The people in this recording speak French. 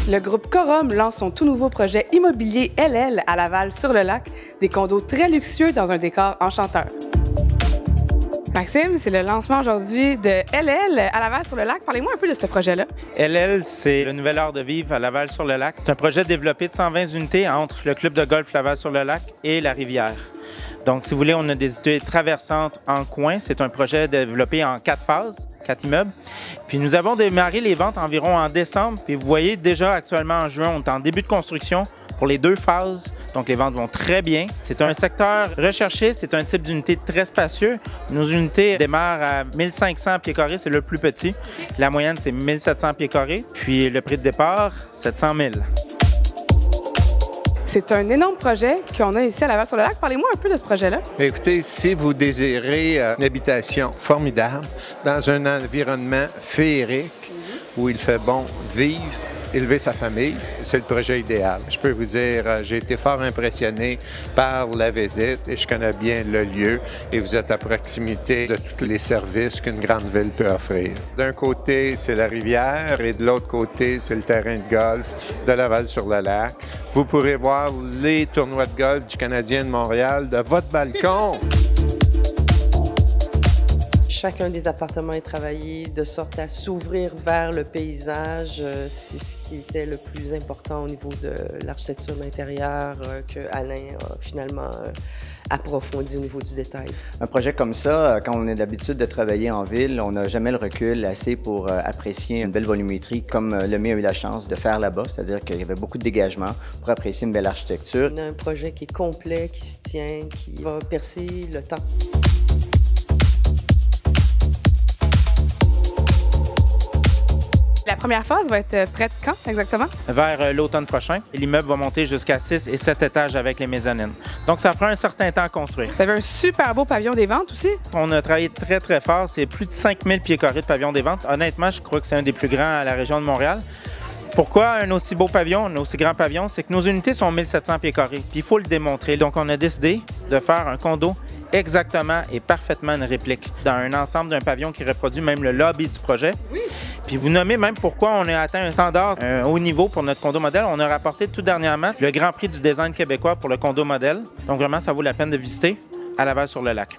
Le groupe Corum lance son tout nouveau projet immobilier LL à Laval-sur-le-Lac, des condos très luxueux dans un décor enchanteur. Maxime, c'est le lancement aujourd'hui de LL à Laval-sur-le-Lac. Parlez-moi un peu de ce projet-là. LL, c'est le nouvel art de vivre à Laval-sur-le-Lac. C'est un projet développé de 120 unités entre le club de golf Laval-sur-le-Lac et la rivière. Donc, si vous voulez, on a des unités traversantes en coin. C'est un projet développé en 4 phases, 4 immeubles. Puis nous avons démarré les ventes environ en décembre. Puis vous voyez, déjà actuellement en juin, on est en début de construction pour les 2 phases. Donc, les ventes vont très bien. C'est un secteur recherché. C'est un type d'unité très spacieux. Nos unités démarrent à 1500 pieds carrés, c'est le plus petit. La moyenne, c'est 1700 pieds carrés. Puis le prix de départ, 700 000. C'est un énorme projet qu'on a ici à Laval-sur-le-Lac. Parlez-moi un peu de ce projet-là. Écoutez, si vous désirez une habitation formidable dans un environnement féerique où il fait bon vivre, élever sa famille, c'est le projet idéal. Je peux vous dire, j'ai été fort impressionné par la visite et je connais bien le lieu et vous êtes à proximité de tous les services qu'une grande ville peut offrir. D'un côté, c'est la rivière et de l'autre côté, c'est le terrain de golf de Laval-sur-le-Lac. Vous pourrez voir les tournois de golf du Canadien de Montréal de votre balcon. Chacun des appartements est travaillé de sorte à s'ouvrir vers le paysage. C'est ce qui était le plus important au niveau de l'architecture de l'intérieur que Alain a finalement approfondi au niveau du détail. Un projet comme ça, quand on a l'habitude de travailler en ville, on n'a jamais le recul assez pour apprécier une belle volumétrie comme le mien a eu la chance de faire là-bas, c'est-à-dire qu'il y avait beaucoup de dégagement pour apprécier une belle architecture. On a un projet qui est complet, qui se tient, qui va percer le temps. La première phase va être prête quand exactement? Vers l'automne prochain. L'immeuble va monter jusqu'à 6 et 7 étages avec les mezzanines. Donc, ça prend un certain temps à construire. Vous avez un super beau pavillon des ventes aussi? On a travaillé très, très fort. C'est plus de 5000 pieds carrés de pavillon des ventes. Honnêtement, je crois que c'est un des plus grands à la région de Montréal. Pourquoi un aussi beau pavillon, un aussi grand pavillon? C'est que nos unités sont 1700 pieds carrés. Puis il faut le démontrer. Donc, on a décidé de faire un condo exactement et parfaitement une réplique dans un ensemble d'un pavillon qui reproduit même le lobby du projet. Oui. Puis vous nommez même pourquoi on a atteint un standard, un haut niveau pour notre condo modèle. On a rapporté tout dernièrement le Grand Prix du design québécois pour le condo modèle. Donc vraiment, ça vaut la peine de visiter à Laval-sur-le-Lac.